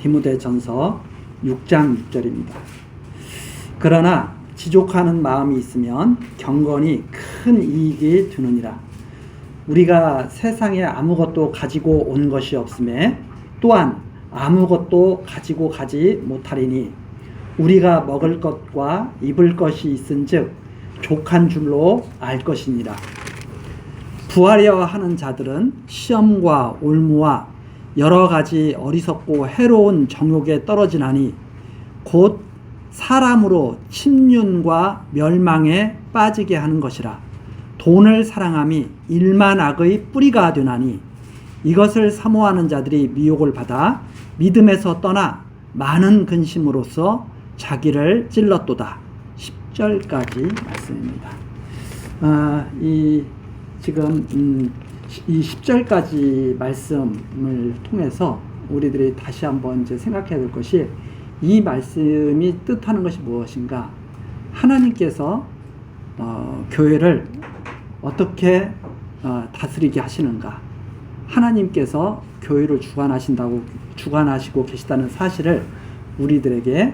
디모데전서 6장 6절입니다. 그러나 지족하는 마음이 있으면 경건이 큰 이익이 되느니라. 우리가 세상에 아무것도 가지고 온 것이 없음에 또한 아무것도 가지고 가지 못하리니 우리가 먹을 것과 입을 것이 있은즉 족한 줄로 알 것이니라. 부하려 하는 자들은 시험과 올무와 여러 가지 어리석고 해로운 정욕에 떨어지나니 곧 사람으로 침륜과 멸망에 빠지게 하는 것이라. 돈을 사랑함이 일만악의 뿌리가 되나니 이것을 사모하는 자들이 미혹을 받아 믿음에서 떠나 많은 근심으로써 자기를 찔렀도다. 10절까지 말씀입니다. 지금 이 10절까지 말씀을 통해서 우리들이 다시 한번 이제 생각해야 될 것이, 이 말씀이 뜻하는 것이 무엇인가? 하나님께서 교회를 어떻게 다스리게 하시는가? 하나님께서 교회를 주관하시고 계시다는 사실을 우리들에게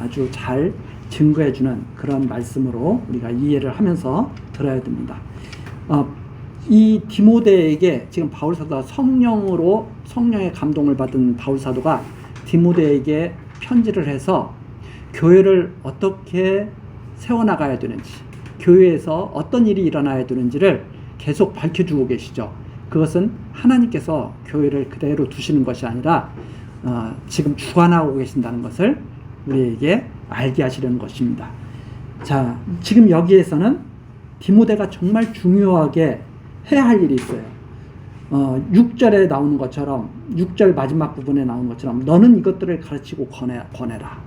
아주 잘 증거해주는 그런 말씀으로 우리가 이해를 하면서 들어야 됩니다. 이 디모데에게 지금 바울사도가 성령의 감동을 받은 바울사도가 디모데에게 편지를 해서 교회를 어떻게 세워나가야 되는지, 교회에서 어떤 일이 일어나야 되는지를 계속 밝혀주고 계시죠. 그것은 하나님께서 교회를 그대로 두시는 것이 아니라 지금 주관하고 계신다는 것을 우리에게 알게 하시려는 것입니다. 자, 지금 여기에서는 디모데가 정말 중요하게 해야 할 일이 있어요. 6절에 나오는 것처럼, 6절 마지막 부분에 나오는 것처럼 너는 이것들을 가르치고 권해라.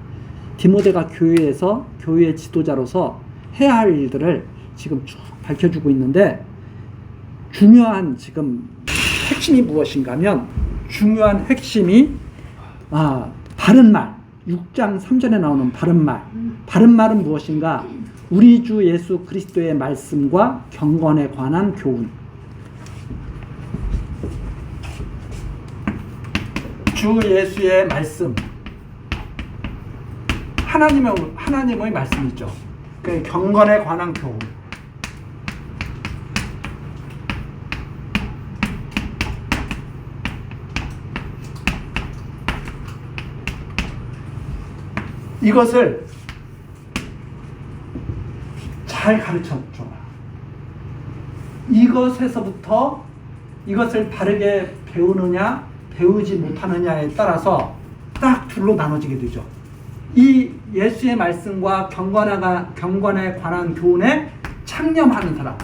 디모데가 교회에서 교회의 지도자로서 해야 할 일들을 지금 쭉 밝혀주고 있는데, 중요한 지금 핵심이 무엇인가 하면, 중요한 핵심이 바른 말, 6장 3절에 나오는 바른 말. 바른 말은 무엇인가? 우리 주 예수 그리스도의 말씀과 경건에 관한 교훈. 주 예수의 말씀, 하나님의 말씀이죠. 그 경건에 관한 교훈. 이것을 잘 가르쳐 줘라. 이것에서부터 이것을 바르게 배우느냐 배우지 못하느냐에 따라서 딱 둘로 나눠지게 되죠. 이 예수의 말씀과 경건에 관한 교훈에 창념하는 사람,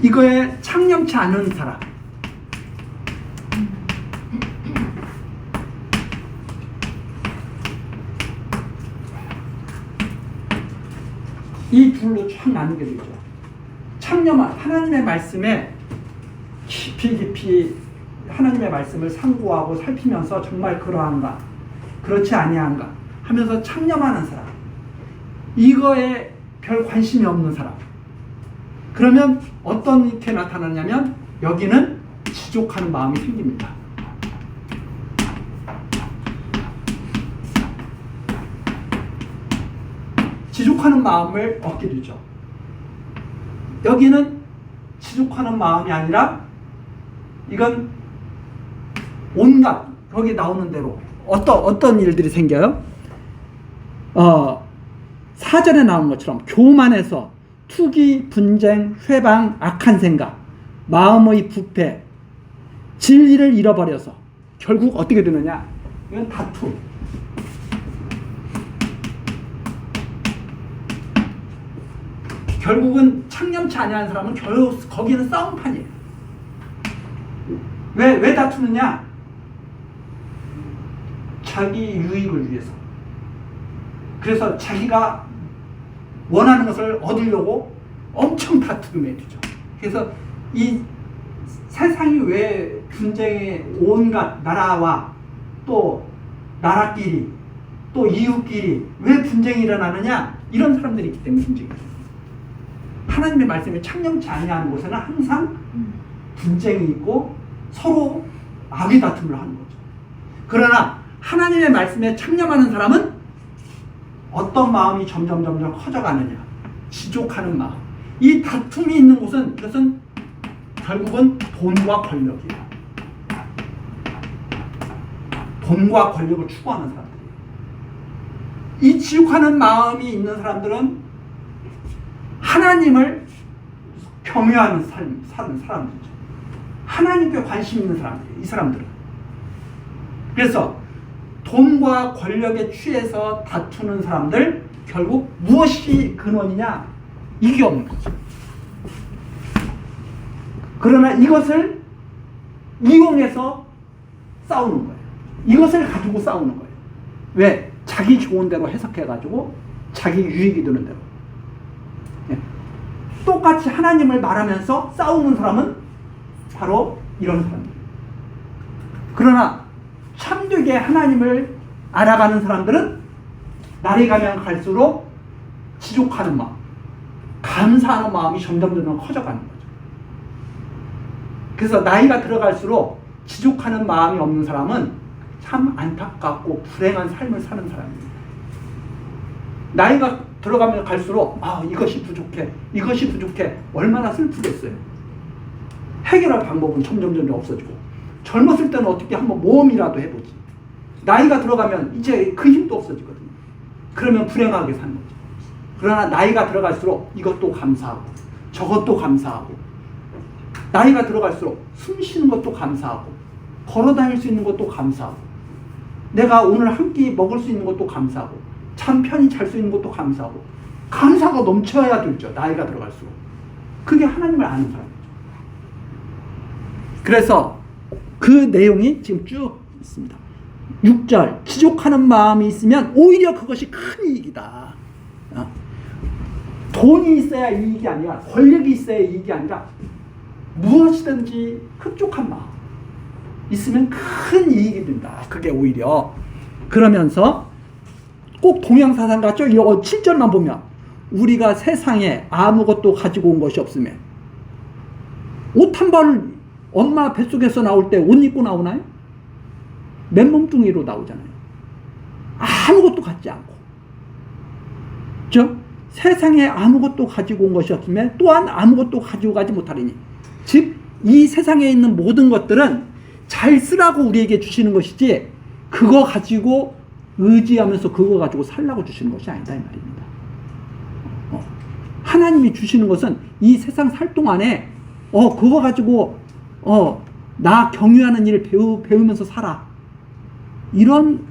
이거에 창념치 않은 사람, 이 둘로 쫙 나누게 되죠. 창념한 하나님의 말씀에 깊이 하나님의 말씀을 상고하고 살피면서 정말 그러한가, 그렇지 아니한가 하면서 창념하는 사람, 이거에 별 관심이 없는 사람. 그러면 어떻게 나타나냐면 여기는 지족하는 마음이 생깁니다. 지족하는 마음을 얻게 되죠. 여기는 지족하는 마음이 아니라 이건 온갖, 거기 나오는 대로 어떤 일들이 생겨요? 4절에 나온 것처럼 교만해서 투기, 분쟁, 회방, 악한 생각, 마음의 부패, 진리를 잃어버려서 결국 어떻게 되느냐? 이건 다툼. 결국은 창념치 아니하는 사람은 거기는 싸움판이에요. 왜 다투느냐? 자기 유익을 위해서. 그래서 자기가 원하는 것을 얻으려고 엄청 다투게 되죠. 그래서 이 세상이 왜 분쟁의 온갖 나라와 또 나라끼리 또 이웃끼리 왜 분쟁이 일어나느냐? 이런 사람들이 있기 때문에 분쟁이 일어나요. 하나님의 말씀이 창념치 아니하는 곳에는 항상 분쟁이 있고 서로 악의 다툼을 하는 거죠. 그러나 하나님의 말씀에 창념하는 사람은 어떤 마음이 점점 커져가느냐, 지족하는 마음. 이 다툼이 있는 곳은 이것은 결국은 돈과 권력이에요. 돈과 권력을 추구하는 사람들이에요. 이 지옥하는 마음이 있는 사람들은 하나님을 경외하는 삶, 사는 사람들이죠. 하나님께 관심 있는 사람들이에요. 이 사람들은. 그래서 돈과 권력에 취해서 다투는 사람들, 결국 무엇이 근원이냐? 이게 없는 거죠. 그러나 이것을 이용해서 싸우는 거예요. 이것을 가지고 싸우는 거예요. 왜? 자기 좋은 대로 해석해가지고 자기 유익이 되는 대로. 똑같이 하나님을 말하면서 싸우는 사람은 바로 이런 사람들. 그러나 참되게 하나님을 알아가는 사람들은 날이 가면 갈수록 지족하는 마음, 감사하는 마음이 점점 커져가는 거죠. 그래서 나이가 들어갈수록 지족하는 마음이 없는 사람은 참 안타깝고 불행한 삶을 사는 사람입니다. 나이가 들어가면 갈수록 이것이 부족해 얼마나 슬프겠어요. 해결할 방법은 점점 없어지고, 젊었을 때는 어떻게 한번 모험이라도 해보지. 나이가 들어가면 이제 그 힘도 없어지거든요. 그러면 불행하게 사는 거죠. 그러나 나이가 들어갈수록 이것도 감사하고 저것도 감사하고, 나이가 들어갈수록 숨 쉬는 것도 감사하고, 걸어 다닐 수 있는 것도 감사하고, 내가 오늘 한 끼 먹을 수 있는 것도 감사하고, 잠 편히 잘 수 있는 것도 감사하고, 감사가 넘쳐야 되죠. 나이가 들어갈수록. 그게 하나님을 아는 사람이죠. 그래서 그 내용이 지금 쭉 있습니다. 6절, 지족하는 마음이 있으면 오히려 그것이 큰 이익이다. 돈이 있어야 이익이 아니라, 권력이 있어야 이익이 아니라, 무엇이든지 흡족한 마음 있으면 큰 이익이 된다. 그게 오히려. 그러면서 꼭 동양사상 같죠? 이거 7절만 보면 우리가 세상에 아무것도 가지고 온 것이 없으면, 옷 한 벌 엄마 뱃속에서 나올 때 옷 입고 나오나요? 맨몸뚱이로 나오잖아요. 아무것도 갖지 않고. 세상에 아무것도 가지고 온 것이 없으면 또한 아무것도 가지고 가지 못하리니. 즉, 이 세상에 있는 모든 것들은 잘 쓰라고 우리에게 주시는 것이지, 그거 가지고 의지하면서 그거 가지고 살라고 주시는 것이 아니다, 이 말입니다. 하나님이 주시는 것은 이 세상 살 동안에 그거 가지고 나 경유하는 일을 배우면서 살아, 이런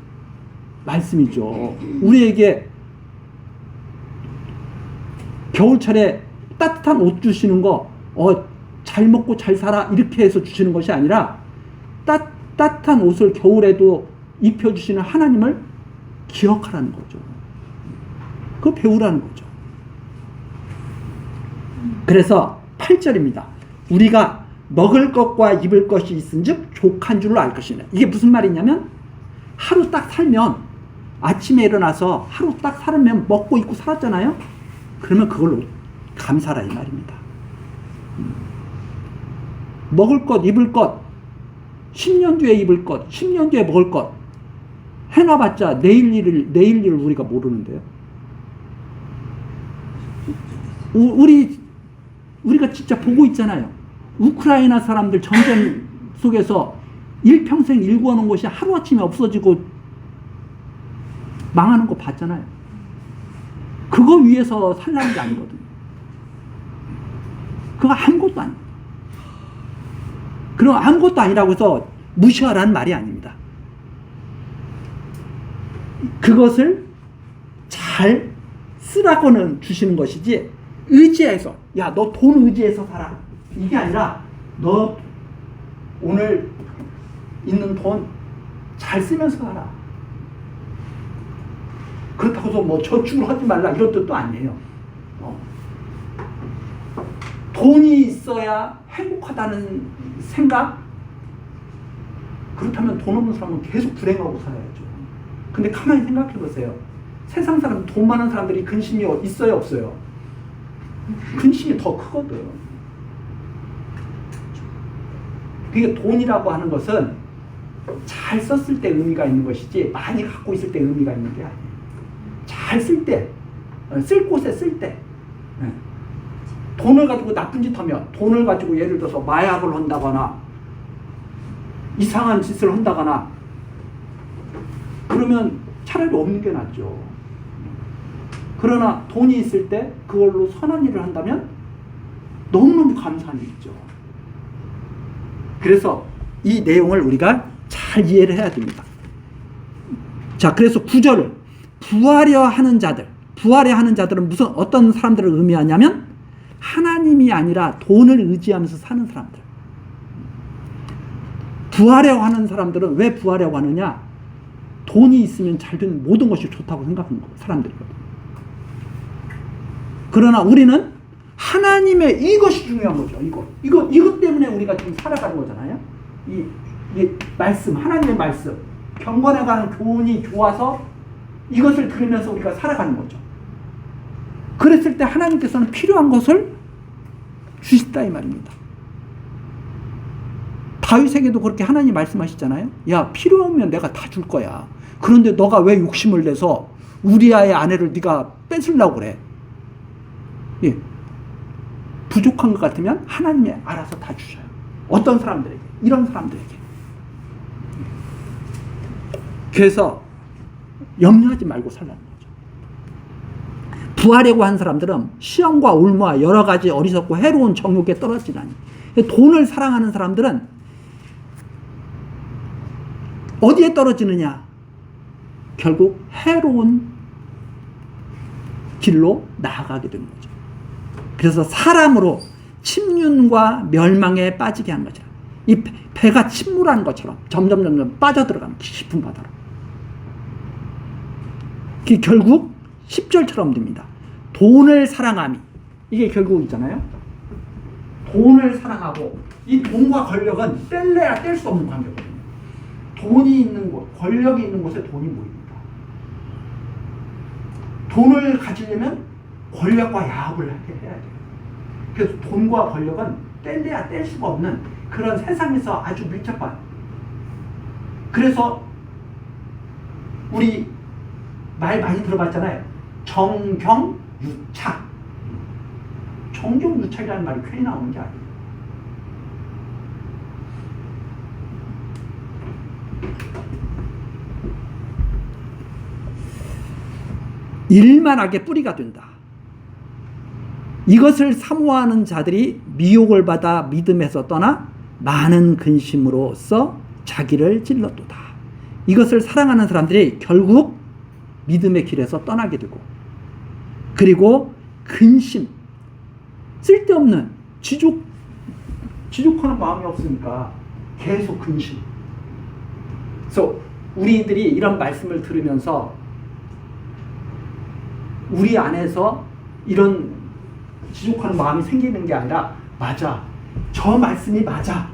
말씀이죠. 우리에게 겨울철에 따뜻한 옷 주시는 거, 잘 먹고 잘 살아, 이렇게 해서 주시는 것이 아니라, 따뜻한 옷을 겨울에도 입혀주시는 하나님을 기억하라는 거죠. 그거 배우라는 거죠. 그래서 8절입니다. 우리가 먹을 것과 입을 것이 있은즉 족한 줄로 알 것이네. 이게 무슨 말이냐면, 하루 딱 살면, 아침에 일어나서 하루 딱 살면 먹고 입고 살았잖아요. 그러면 그걸로 감사라, 이 말입니다. 먹을 것, 입을 것, 10년 뒤에 입을 것, 10년 뒤에 먹을 것 해놔봤자 내일 일을 우리가 모르는데요. 우리가 진짜 보고 있잖아요. 우크라이나 사람들 전쟁 속에서 일평생 일구어놓은 것이 하루아침에 없어지고 망하는 거 봤잖아요. 그거 위해서 살라는 게 아니거든요. 그거 아무것도 아니에요. 그럼 아무것도 아니라고 해서 무시하라는 말이 아닙니다. 그것을 잘 쓰라고는 주시는 것이지, 의지해서, 야, 너 돈 의지해서 살아, 이게 아니라, 너 오늘 있는 돈 잘 쓰면서 살아. 그렇다고 해서 뭐 저축을 하지 말라, 이런 뜻도 아니에요. 돈이 있어야 행복하다는 생각? 그렇다면 돈 없는 사람은 계속 불행하고 살아야죠. 근데 가만히 생각해 보세요. 세상 사람, 돈 많은 사람들이 근심이 있어요, 없어요? 근심이 더 크거든. 그게 돈이라고 하는 것은 잘 썼을 때 의미가 있는 것이지 많이 갖고 있을 때 의미가 있는 게 아니에요. 잘 쓸 때, 쓸 곳에 쓸 때. 돈을 가지고 나쁜 짓 하면, 돈을 가지고 예를 들어서 마약을 한다거나 이상한 짓을 한다거나 그러면 차라리 없는 게 낫죠. 그러나 돈이 있을 때 그걸로 선한 일을 한다면 너무너무 감사한 일이죠. 그래서 이 내용을 우리가 잘 이해를 해야 됩니다. 자, 그래서 9절을 부하려 하는 자들, 부하려 하는 자들은 무슨 어떤 사람들을 의미하냐면 하나님이 아니라 돈을 의지하면서 사는 사람들. 부하려고 하는 사람들은 왜 부하려고 하느냐? 돈이 있으면 잘 되는 모든 것이 좋다고 생각하는 사람들이거든요. 그러나 우리는 하나님의 이것이 중요한 거죠. 이것 때문에 우리가 지금 살아가는 거잖아요. 이 말씀, 하나님의 말씀, 경건에 관한 교훈이 좋아서 이것을 들으면서 우리가 살아가는 거죠. 그랬을 때 하나님께서는 필요한 것을 주신다 이 말입니다. 다윗에게도 그렇게 하나님 말씀하시잖아요. 야, 필요하면 내가 다 줄 거야. 그런데 너가 왜 욕심을 내서 우리아의 아내를 네가 뺏으려고 그래? 예. 부족한 것 같으면 하나님이 알아서 다 주셔요. 어떤 사람들에게? 이런 사람들에게. 그래서 염려하지 말고 살라는 거죠. 부하려고 한 사람들은 시험과 올무와 여러 가지 어리석고 해로운 정욕에 떨어지나니. 돈을 사랑하는 사람들은 어디에 떨어지느냐? 결국 해로운 길로 나아가게 되는 거죠. 그래서 사람으로 침륜과 멸망에 빠지게 한 거죠. 이 배가 침몰하는 것처럼 점점 빠져들어가는 깊은 바다로. 그게 결국 10절처럼 됩니다. 돈을 사랑함이. 이게 결국이잖아요. 돈을 사랑하고 이 돈과 권력은 뗄래야 뗄 수 없는 관계거든요. 돈이 있는 곳, 권력이 있는 곳에 돈이 모입니다. 돈을 가지려면 권력과 야합을 해야 돼요. 그래서 돈과 권력은 뗄래야 뗄 수가 없는 그런 세상에서 아주 밀접한. 그래서 우리 말 많이 들어봤잖아요. 정경유착. 정경유착이라는 말이 괜히 나오는 게 아니에요. 일만하게 뿌리가 된다. 이것을 사모하는 자들이 미혹을 받아 믿음에서 떠나 많은 근심으로써 자기를 찔렀도다. 이것을 사랑하는 사람들이 결국 믿음의 길에서 떠나게 되고, 그리고 근심, 쓸데없는 지족하는 마음이 없으니까 계속 근심. 그래서 우리들이 이런 말씀을 들으면서 우리 안에서 이런 지족하는 마음이 생기는 게 아니라, 맞아, 저 말씀이 맞아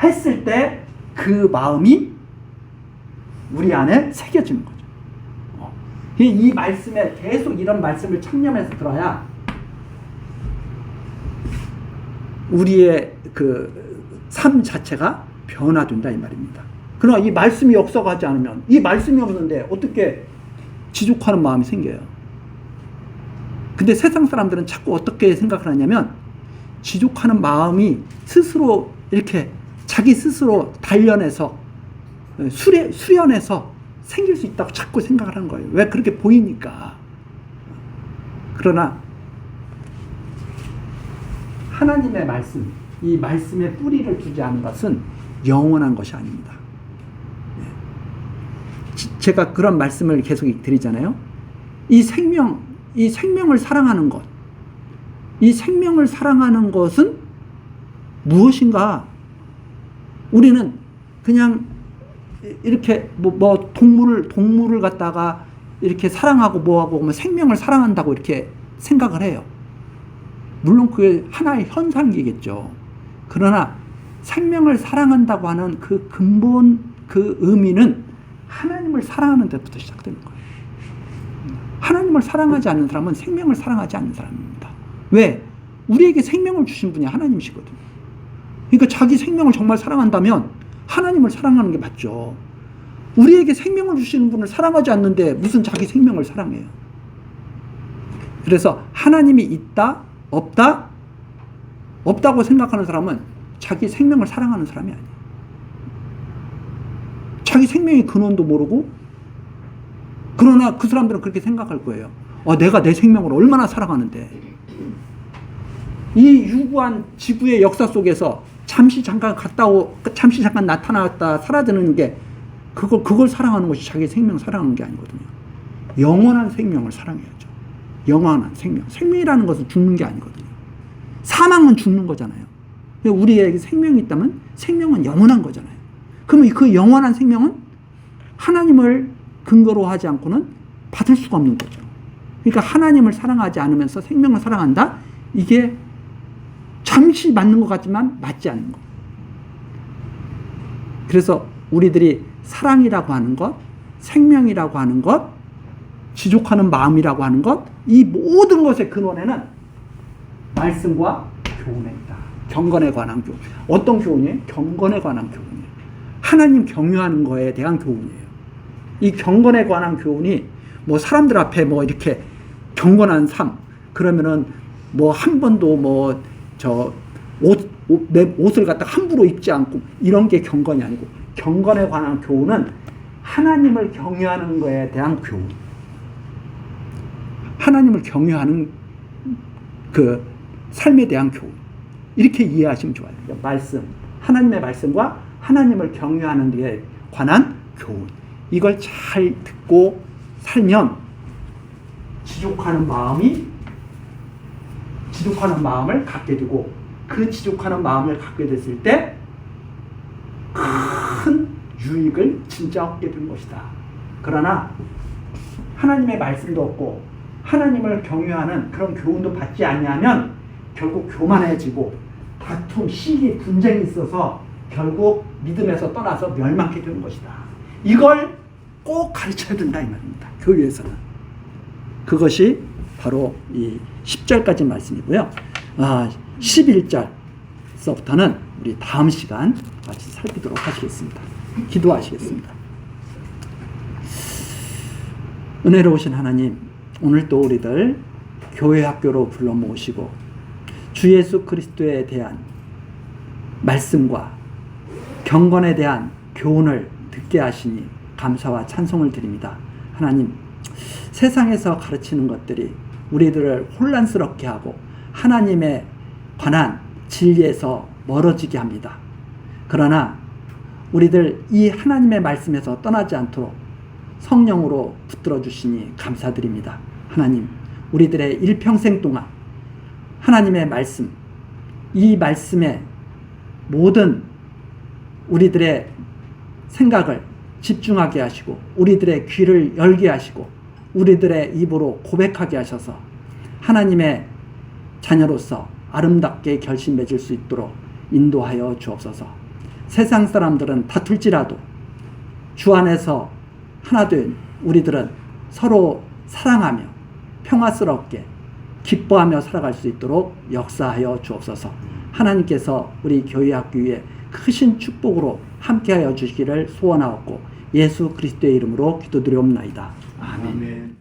했을 때 그 마음이 우리 안에 새겨지는 거죠. 이 말씀에 계속 이런 말씀을 청렴해서 들어야 우리의 그 삶 자체가 변화된다 이 말입니다. 그러나 이 말씀이 역사하지 않으면, 이 말씀이 없는데 어떻게 지족하는 마음이 생겨요? 근데 세상 사람들은 자꾸 어떻게 생각을 하냐면, 지족하는 마음이 스스로 이렇게 자기 스스로 단련해서 수련해서 생길 수 있다고 자꾸 생각을 하는 거예요. 왜? 그렇게 보이니까. 그러나 하나님의 말씀, 이 말씀에 뿌리를 두지 않은 것은 영원한 것이 아닙니다. 제가 그런 말씀을 계속 드리잖아요. 이 생명을 사랑하는 것, 이 생명을 사랑하는 것은 무엇인가? 우리는 그냥 이렇게 동물을 갖다가 이렇게 사랑하고 뭐하고 뭐 생명을 사랑한다고 이렇게 생각을 해요. 물론 그게 하나의 현상이겠죠. 그러나 생명을 사랑한다고 하는 그 근본, 그 의미는 하나님을 사랑하는 데부터 시작되는 거예요. 하나님을 사랑하지 않는 사람은 생명을 사랑하지 않는 사람입니다. 왜? 우리에게 생명을 주신 분이 하나님이시거든요. 그러니까 자기 생명을 정말 사랑한다면 하나님을 사랑하는 게 맞죠. 우리에게 생명을 주시는 분을 사랑하지 않는데 무슨 자기 생명을 사랑해요. 그래서 하나님이 있다, 없다, 없다고 생각하는 사람은 자기 생명을 사랑하는 사람이 아니에요. 자기 생명의 근원도 모르고, 그러나 그 사람들은 그렇게 생각할 거예요. 내가 내 생명을 얼마나 사랑하는데. 이 유구한 지구의 역사 속에서 잠시 잠깐 나타났다 사라지는 게 그걸 사랑하는 것이 자기 생명 사랑하는 게 아니거든요. 영원한 생명을 사랑해야죠. 영원한 생명. 생명이라는 것은 죽는 게 아니거든요. 사망은 죽는 거잖아요. 우리에게 생명이 있다면 생명은 영원한 거잖아요. 그러면 그 영원한 생명은 하나님을 근거로 하지 않고는 받을 수가 없는 거죠. 그러니까 하나님을 사랑하지 않으면서 생명을 사랑한다? 이게 잠시 맞는 것 같지만 맞지 않는 것. 그래서 우리들이 사랑이라고 하는 것, 생명이라고 하는 것, 지족하는 마음이라고 하는 것, 이 모든 것의 근원에는 말씀과 교훈에 있다. 경건에 관한 교훈. 어떤 교훈이에요? 경건에 관한 교훈이에요. 하나님 경유하는 거에 대한 교훈이에요. 이 경건에 관한 교훈이 뭐 사람들 앞에 뭐 이렇게 경건한 삶, 그러면은 뭐 한 번도 내 옷을 갖다 함부로 입지 않고 이런 게 경건이 아니고, 경건에 관한 교훈은 하나님을 경유하는 거에 대한 교훈. 하나님을 경유하는 그 삶에 대한 교훈. 이렇게 이해하시면 좋아요. 말씀, 하나님의 말씀과 하나님을 경유하는 데에 관한 교훈. 이걸 잘 듣고 살면 지족하는 마음을 갖게 되고, 그 지족하는 마음을 갖게 됐을 때 큰 유익을 진짜 얻게 된 것이다. 그러나 하나님의 말씀도 없고 하나님을 경유하는 그런 교훈도 받지 않냐면 결국 교만해지고 다툼, 시기, 분쟁이 있어서 결국 믿음에서 떠나서 멸망하게 되는 것이다. 이걸 꼭 가르쳐야 된다 이 말입니다. 교회에서는. 그것이 바로 이 10절까지 말씀이고요. 11절서부터는 우리 다음 시간 같이 살피도록 하시겠습니다. 기도하시겠습니다. 은혜로우신 하나님, 오늘 또 우리들 교회 학교로 불러 모으시고 주 예수 그리스도에 대한 말씀과 경건에 대한 교훈을 듣게 하시니 감사와 찬송을 드립니다. 하나님, 세상에서 가르치는 것들이 우리들을 혼란스럽게 하고 하나님에 관한 진리에서 멀어지게 합니다. 그러나 우리들 이 하나님의 말씀에서 떠나지 않도록 성령으로 붙들어 주시니 감사드립니다. 하나님, 우리들의 일평생 동안 하나님의 말씀, 이 말씀에 모든 우리들의 생각을 집중하게 하시고 우리들의 귀를 열게 하시고 우리들의 입으로 고백하게 하셔서 하나님의 자녀로서 아름답게 결심 맺을 수 있도록 인도하여 주옵소서. 세상 사람들은 다툴지라도 주 안에서 하나 된 우리들은 서로 사랑하며 평화스럽게 기뻐하며 살아갈 수 있도록 역사하여 주옵소서. 하나님께서 우리 교회 학교 위에 크신 축복으로 함께하여 주시기를 소원하옵고 예수 그리스도의 이름으로 기도드리옵나이다. 아멘.